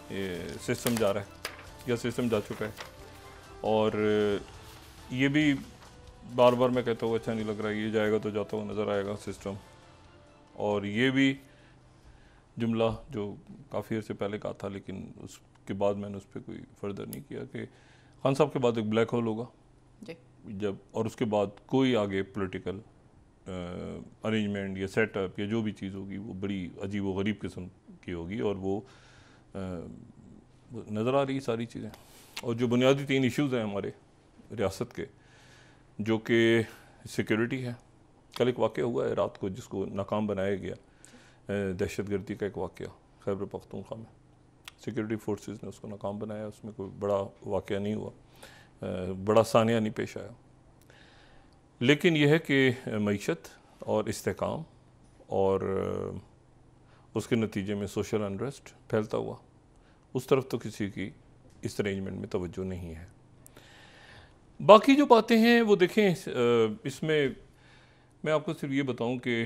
System जा रहा है या सिस्टम जा चुका है। और ये भी बार बार मैं कहता हूँ अच्छा नहीं लग रहा है, ये जाएगा तो जाता हुआ नज़र आएगा सिस्टम। और ये भी जुमला जो काफ़ी अर्से पहले कहा था, लेकिन उसके बाद मैंने उस पर कोई फर्दर नहीं किया कि खान साहब के बाद एक ब्लैक होल होगा जब, और उसके बाद कोई आगे पॉलिटिकल अरेंजमेंट या सेटअप या जो भी चीज़ होगी वो बड़ी अजीब व गरीब किस्म की होगी। और वो नज़र आ रही सारी चीज़ें। और जो बुनियादी 3 इश्यूज़ हैं हमारे रियासत के, जो कि सिक्योरिटी है। कल एक वाक़या हुआ है रात को जिसको नाकाम बनाया गया, दहशतगर्दी का एक वाक़या खैबर पख्तूनख्वा में। सिक्योरिटी फोर्सेस ने उसको नाकाम बनाया, उसमें कोई बड़ा वाक़या नहीं हुआ, बड़ा सानिया नहीं पेश आया। लेकिन यह है कि मईशत और इस्तेकाम और उसके नतीजे में सोशल अनरेस्ट फैलता हुआ, उस तरफ तो किसी की इस अरेंजमेंट में तवज्जो नहीं है। बाकी जो बातें हैं वो देखें, इसमें मैं आपको सिर्फ ये बताऊं कि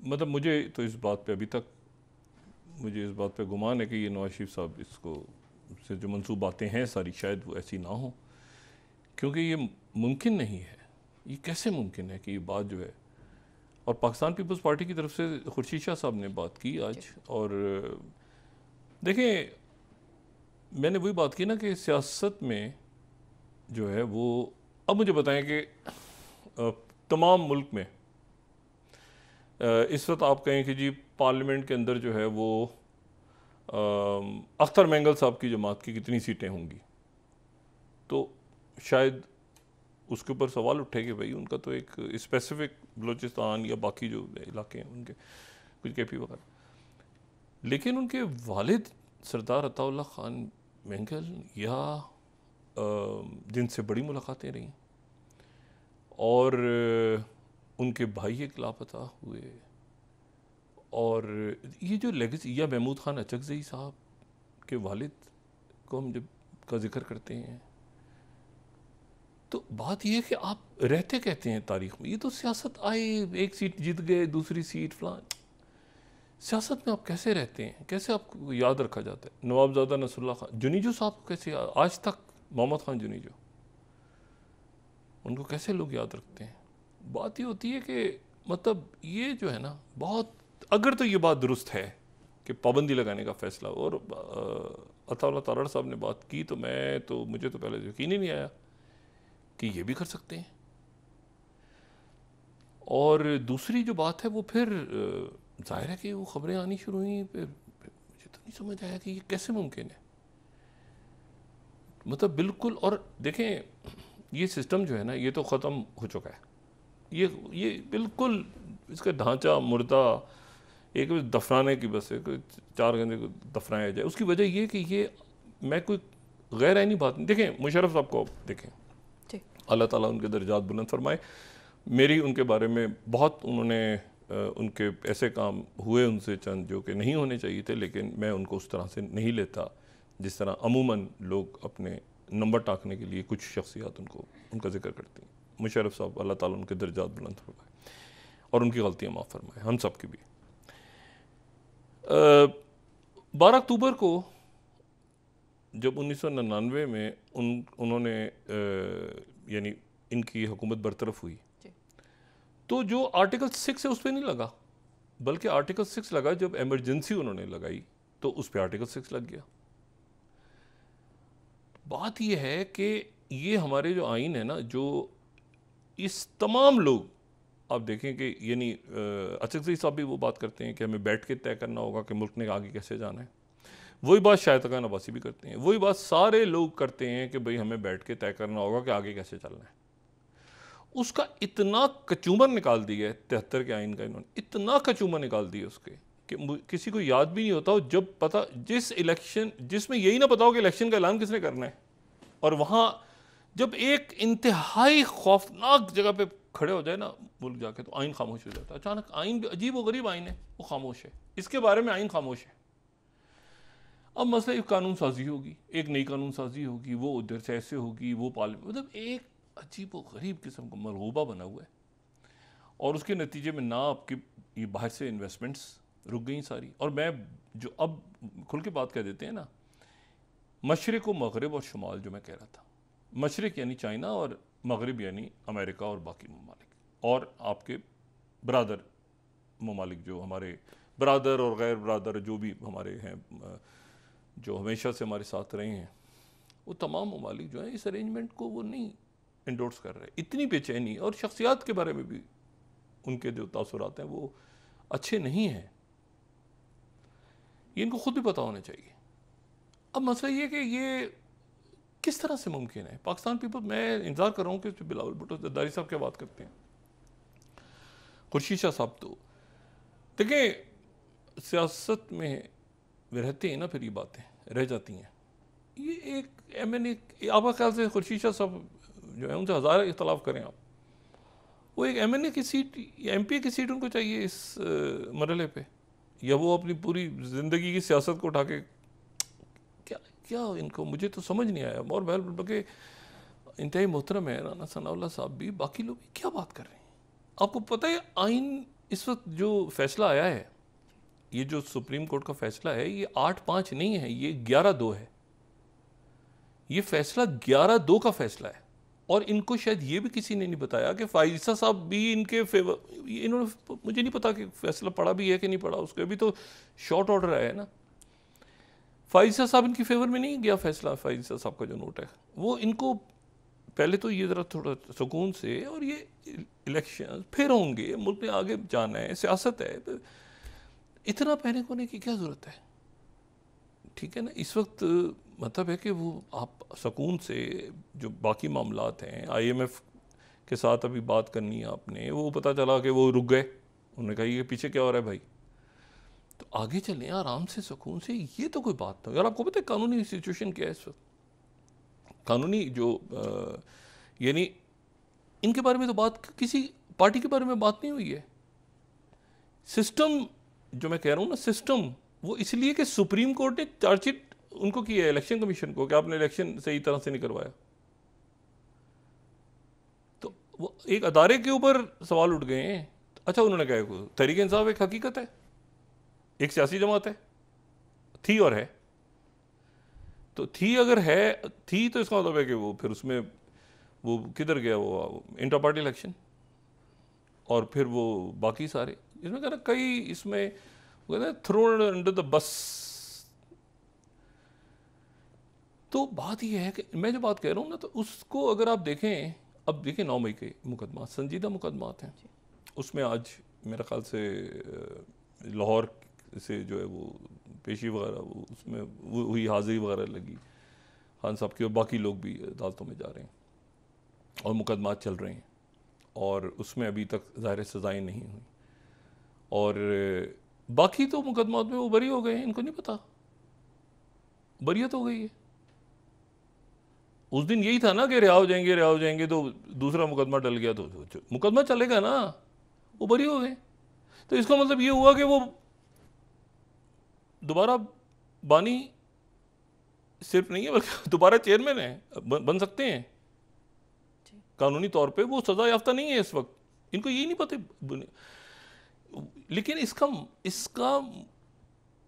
मतलब मुझे तो इस बात पे अभी तक मुझे इस बात पे गुमान है कि ये नवाज शरीफ साहब इसको से जो मंसूब बातें हैं सारी शायद वो ऐसी ना हो, क्योंकि ये मुमकिन नहीं है। ये कैसे मुमकिन है कि ये बात जो है, और पाकिस्तान पीपल्स पार्टी की तरफ से खुर्शीद शाह साहब ने बात की आज। और देखें, मैंने वही बात की ना कि सियासत में जो है वो, अब मुझे बताएं कि तमाम मुल्क में इस वक्त आप कहें कि जी पार्लियामेंट के अंदर जो है वो अख्तर मेंगल साहब की जमात की कितनी सीटें होंगी, तो शायद उसके ऊपर सवाल उठे कि भाई उनका तो एक स्पेसिफिक बलूचिस्तान या बाकी जो इलाके हैं उनके कुछ केपी वगैरह, लेकिन उनके वालिद सरदार अताउल्ला खान मेंगल या जिनसे बड़ी मुलाकातें रहीं, और उनके भाई एक लापता हुए, और ये जो लेगेसी, या महमूद खान अचकज़ई साहब के वालिद को हम जब का जिक्र करते हैं, तो बात यह है कि आप रहते कहते हैं तारीख में, ये तो सियासत आए, एक सीट जीत गए, दूसरी सीट फलां, सियासत में आप कैसे रहते हैं, कैसे आपको याद रखा जाता है। नवाबजादा नसरुल्लाह खान जुनीजो साहब को कैसे याद, आज तक मोहम्मद खान जुनीजो, उनको कैसे लोग याद रखते हैं। बात ये होती है कि मतलब ये जो है ना बहुत, अगर तो ये बात दुरुस्त है कि पाबंदी लगाने का फैसला, और अताउल्लाह तारड़ साहब ने बात की, तो मुझे तो पहले यकीन ही नहीं आया कि ये भी कर सकते हैं। और दूसरी जो बात है वो फिर जाहिर है कि वो खबरें आनी शुरू हुई, फिर मुझे तो नहीं समझ आया कि ये कैसे मुमकिन है, मतलब बिल्कुल। और देखें, ये सिस्टम जो है ना ये तो ख़त्म हो चुका है, ये बिल्कुल इसका ढांचा मुर्दा, एक दफनाने की बस है, कोई 4 घंटे को दफनाया जाए। उसकी वजह ये कि ये मैं कोई गैर आइनी बात नहीं, देखें मुशर्रफ साहब को देखें, अल्लाह ताला उनके दर्जात बुलंद फरमाए। मेरी उनके बारे में बहुत, उन्होंने उनके ऐसे काम हुए उनसे चंद जो कि नहीं होने चाहिए थे, लेकिन मैं उनको उस तरह से नहीं लेता जिस तरह अमूमन लोग अपने नंबर टाँकने के लिए कुछ शख्सियात उनका जिक्र करती हैं। मुशर्रफ साहब, अल्लाह ताला उनके दर्जात बुलंद फरमाए और उनकी गलतियाँ माफ़ फरमाए, हम सब की भी। 12 अक्टूबर को जब 1999 में उन्होंने यानी इनकी हुकूमत बरतरफ हुई, तो जो आर्टिकल 6 है उस पर नहीं लगा, बल्कि आर्टिकल 6 लगा जब एमरजेंसी उन्होंने लगाई, तो उस पर आर्टिकल 6 लग गया। बात यह है कि ये हमारे जो आइन है ना, जो इस तमाम लोग आप देखें कि यानी अचकज़ई साहब भी वो बात करते हैं कि हमें बैठ के तय करना होगा कि मुल्क ने आगे कैसे जाना है। वही बात शायद खान अब्बासी भी करते हैं, वही बात सारे लोग करते हैं कि भाई हमें बैठ के तय करना होगा कि आगे कैसे चलना है। उसका इतना कचूमर निकाल दिया है 73 के आइन का, इन्होंने इतना कचूमर निकाल दिया उसके कि किसी को याद भी नहीं होता हो, जब पता जिस इलेक्शन जिसमें यही ना पता हो कि इलेक्शन का ऐलान किसने करना है, और वहाँ जब एक इंतहाई खौफनाक जगह पे खड़े हो जाए ना मुल्क जाके, तो आइन खामोश हो जाता है अचानक। आइन भी अजीब व गरीब आइन है, वो खामोश है, इसके बारे में आइन खामोश है। अब मसला एक कानून साजी होगी, एक नई कानून साजी होगी, वो उधर से ऐसे होगी, वो पार्लियामेंट, मतलब एक अजीब व गरीब किस्म का मलगूबा बना हुआ है। और उसके नतीजे में ना आपकी ये बाहर से इन्वेस्टमेंट्स रुक गई सारी। और मैं जो अब खुल के बात कह देते हैं ना, मशरिक़ व मगरिब और शुमाल जो मैं कह रहा था, मशरिक़ यानी चाइना और मगरिब यानी अमेरिका और बाकी ममालिक, और आपके ब्रादर ममालिक जो हमारे ब्रादर और गैर ब्रादर जो भी हमारे हैं, जो हमेशा से हमारे साथ रहे हैं, वो तमाम ममालिक जो हैं इस अरेंजमेंट को वो नहीं इंडोर्स कर रहे। इतनी बेचैनी, और शख्सियात के बारे में भी उनके जो तासुरात हैं वो अच्छे नहीं हैं, ये इनको खुद भी पता होना चाहिए। अब मसला ये कि ये किस तरह से मुमकिन है। पाकिस्तान पीपल, मैं इंतज़ार कर रहा हूँ कि बिलावल भुट्टो जरदारी साहब क्या बात करते हैं, खुर्शीद शाह साहब। तो देखिए सियासत में रहते हैं ना, फिर ये बातें रह जाती हैं। ये एक MNA, आपका ख्याल से खुर्शीद शाह साहब जो है उनसे हज़ार इख्तलाफ करें आप, वो एक MNA की सीट या MP की सीट उनको चाहिए इस मरहले पे, या वो अपनी पूरी ज़िंदगी की सियासत को उठा के क्या क्या इनको, मुझे तो समझ नहीं आया। और बल्कि इंतहाई मोहतरम है राना सनाउल्लाह साहब भी, बाकी लोग भी क्या बात कर रहे हैं। आपको पता है आइन इस वक्त जो फैसला आया है, ये जो सुप्रीम कोर्ट का फैसला है, ये 8-5 नहीं है, ये 11-2 है। ये फैसला 11-2 का फैसला है। और इनको शायद ये भी किसी ने नहीं बताया कि फाइजा साहब भी इनके फेवर, इन्होंने, मुझे नहीं पता कि फैसला पढ़ा भी है कि नहीं पढ़ा, उसके अभी तो शॉर्ट ऑर्डर आया है ना। फाइजा साहब इनकी फेवर में नहीं गया फैसला। फाइजा साहब का जो नोट है वो इनको पहले तो ये ज़रा थोड़ा सुकून से, और ये इलेक्शन फिर होंगे, मुल्क ने आगे जाना है, सियासत है, इतना पैनिक होने की क्या ज़रूरत है। ठीक है ना, इस वक्त मतलब है कि वो आप सुकून से, जो बाकी मामलात हैं, IMF के साथ अभी बात करनी है आपने, वो पता चला कि वो रुक गए, उन्होंने कहा ये पीछे क्या हो रहा है भाई, तो आगे चलें आराम से सुकून से, ये तो कोई बात नहीं। और आपको पता है कानूनी सिचुएशन क्या है इस वक्त, कानूनी जो यानी इनके बारे में तो बात, किसी पार्टी के बारे में बात नहीं हुई है। सिस्टम जो मैं कह रहा हूँ ना, सिस्टम, वो इसलिए कि सुप्रीम कोर्ट ने चार्जशीट उनको की है इलेक्शन कमीशन को कि आपने इलेक्शन सही तरह से नहीं करवाया। तो वो एक अदारे के ऊपर सवाल उठ गए हैं। अच्छा, उन्होंने कहा तहरीक इंसाफ एक हकीकत है, एक सियासी जमात है, थी और है। तो थी अगर है, थी तो इसका मतलब है कि वो फिर उसमें वो किधर गया, वो इंटर पार्टी इलेक्शन, और फिर वो बाकी सारे, इसमें कहना कई, इसमें कहते हैं थ्रोन अंडर द बस। तो बात ये है कि मैं जो बात कह रहा हूँ ना, तो उसको अगर आप देखें, अब देखें 9 मई के मुकदमा, संजीदा मुकदमात हैं, उसमें आज मेरा ख्याल से लाहौर से जो है वो पेशी वगैरह, वो उसमें वो हुई, हाजिरी वगैरह लगी खान साहब की, और बाकी लोग भी अदालतों में जा रहे हैं और मुकदमात चल रहे हैं, और उसमें अभी तक ज़ाहिर सज़ाएँ नहीं हुई। और बाकी तो मुकदमात में वो बरी हो गए हैं, इनको नहीं पता, बरियत हो गई है। उस दिन यही था ना कि रिहा हो जाएंगे, तो दूसरा मुकदमा डल गया, तो मुकदमा चलेगा ना, वो बरी हो गए। तो इसका मतलब ये हुआ कि वो दोबारा बानी सिर्फ नहीं है, बल्कि दोबारा चेयरमैन है, बन सकते हैं कानूनी तौर पे, वो सज़ा याफ्ता नहीं है इस वक्त, इनको यही नहीं पता। लेकिन इसका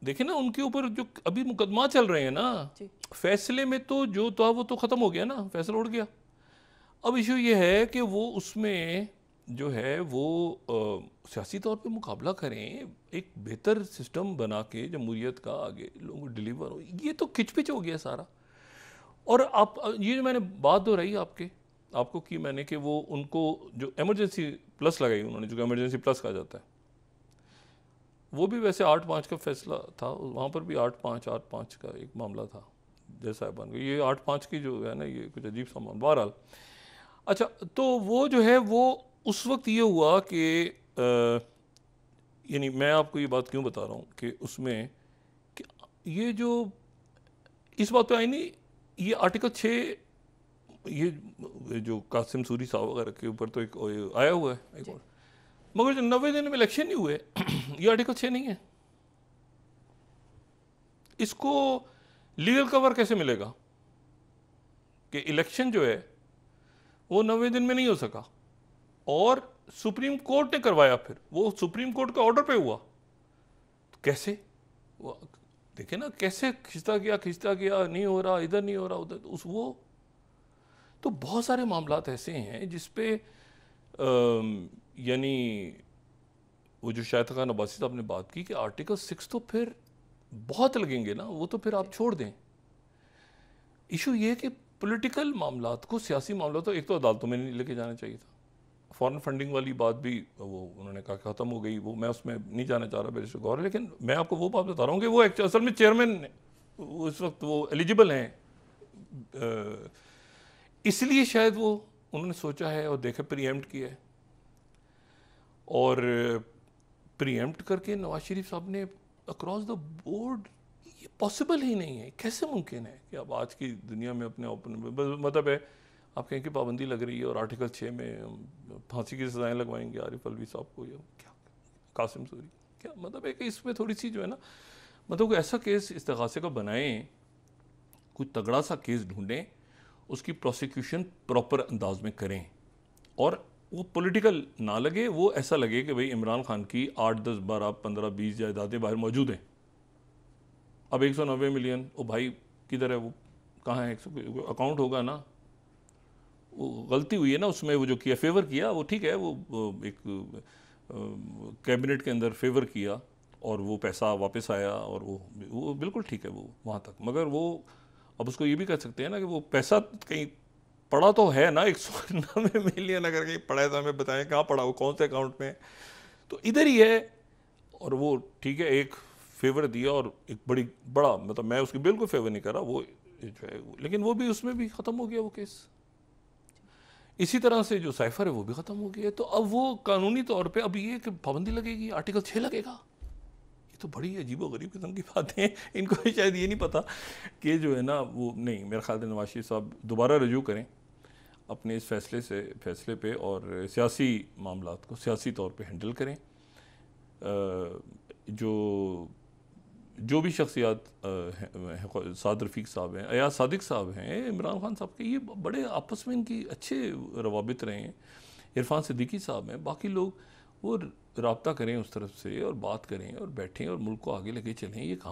देखिए ना, उनके ऊपर जो अभी मुकदमा चल रहे हैं ना, फैसले में तो जो था वो तो ख़त्म हो गया ना, फैसला उड़ गया। अब इशू ये है कि वो उसमें जो है वो सियासी तौर पे मुकाबला करें, एक बेहतर सिस्टम बना के जमहूरियत का आगे लोगों को डिलीवर हो, ये तो खिचपिच हो गया सारा। और आप ये जो मैंने बात दोहराई आपको की मैंने, कि वो उनको जो इमरजेंसी प्लस लगाई उन्होंने, जो इमरजेंसी प्लस कहा जाता है, वो भी वैसे 8-5 का फैसला था, वहाँ पर भी 8-5 का एक मामला था, जैसा बन गया ये 8-5 की जो है ना, ये कुछ अजीब सा मामला। बहरहाल अच्छा, तो वो जो है वो उस वक्त ये हुआ कि यानी मैं आपको ये बात क्यों बता रहा हूँ कि उसमें कि ये जो इस बात पे आई नहीं, ये आर्टिकल 6, ये जो कासिम सूरी साहब वगैरह के ऊपर तो एक आया हुआ है एक और, मगर जो 90 दिन में इलेक्शन नहीं हुए, ये आर्टिकल 6 नहीं है। इसको लीगल कवर कैसे मिलेगा कि इलेक्शन जो है वो 90 दिन में नहीं हो सका, और सुप्रीम कोर्ट ने करवाया, फिर वो सुप्रीम कोर्ट के ऑर्डर पे हुआ। कैसे वो देखे ना, कैसे खिंचता गया, नहीं हो रहा, इधर नहीं हो रहा, उधर उस वो। तो बहुत सारे मामलात ऐसे हैं जिसपे यानी वो जो शाहिद खान अब्बासी साहब ने बात की कि आर्टिकल 6 तो फिर बहुत लगेंगे ना, वो तो फिर आप छोड़ दें। इशू ये है कि पॉलिटिकल मामलात को, सियासी मामला तो एक तो अदालतों में नहीं लेके जाना चाहिए था। फॉरेन फंडिंग वाली बात भी वो उन्होंने कहा ख़त्म हो गई, वो मैं उसमें नहीं जाना चाह रहा बैरिस्टर गौर, लेकिन मैं आपको वो बात बता रहा हूँ कि वो असल में चेयरमैन उस वक्त वो एलिजिबल हैं, इसलिए शायद वो उन्होंने सोचा है और देखे प्रीएम्प्ट किया है, और प्रीएम्प्ट करके नवाज शरीफ साहब ने अक्रॉस द बोर्ड, ये पॉसिबल ही नहीं है। कैसे मुमकिन है कि आप आज की दुनिया में अपने मतलब है आप कहें कि पाबंदी लग रही है और आर्टिकल 6 में फांसी की सजाएं लगवाएंगे आरिफ अलवी साहब को, या क्या कासिम सूरी, क्या मतलब है कि इसमें थोड़ी सी जो है ना, मतलब कोई ऐसा केस इस्तिगासे का बनाएं, कोई तगड़ा सा केस ढूंढें, उसकी प्रोसिक्यूशन प्रॉपर अंदाज में करें, और वो पॉलिटिकल ना लगे, वो ऐसा लगे कि भाई इमरान खान की 8, 10, 12, 15, 20 जायदादें बाहर मौजूद हैं। अब 190 मिलियन, वो भाई किधर है, वो कहाँ है, अकाउंट होगा ना, वो गलती हुई है ना उसमें, वो जो किया फेवर किया वो ठीक है, वो एक कैबिनेट के अंदर फेवर किया और वो पैसा वापस आया, और वो बिल्कुल ठीक है वो वहाँ तक, मगर वो अब उसको ये भी कह सकते हैं ना कि वो पैसा कहीं पड़ा तो है ना, 190 मिलियन अगर कहीं पड़ा है तो हमें बताएं कहाँ पड़ा, वो कौन से अकाउंट में, तो इधर ही है। और वो ठीक है एक फेवर दिया, और एक बड़ा मतलब मैं उसकी बिल्कुल फेवर नहीं कर रहा वो जो है, लेकिन वो भी उसमें भी ख़त्म हो गया वो केस। इसी तरह से जो साइफर है वो भी ख़त्म हो गया। तो अब वो कानूनी तौर पे अब ये कि पाबंदी लगेगी, आर्टिकल 6 लगेगा, ये तो बड़ी अजीबो-गरीब किस्म की बातें हैं। इनको शायद ये नहीं पता कि जो है ना वो नहीं, मेरे ख्याल से नवाज शरीफ साहब दोबारा रजू करें अपने इस फैसले पे, और सियासी मामलात को सियासी तौर पे हैंडल करें। जो भी शख्सियात साद रफ़ीक साहब हैं, अयाज सादिक साहब हैं, इमरान खान साहब के, ये बड़े आपस में इनकी अच्छे रवाबित रहे हैं, इरफान सिद्दीकी साहब हैं, बाकी लोग वो रब्ता करें उस तरफ से, और बात करें और बैठें और मुल्क को आगे लेके चलें। ये काम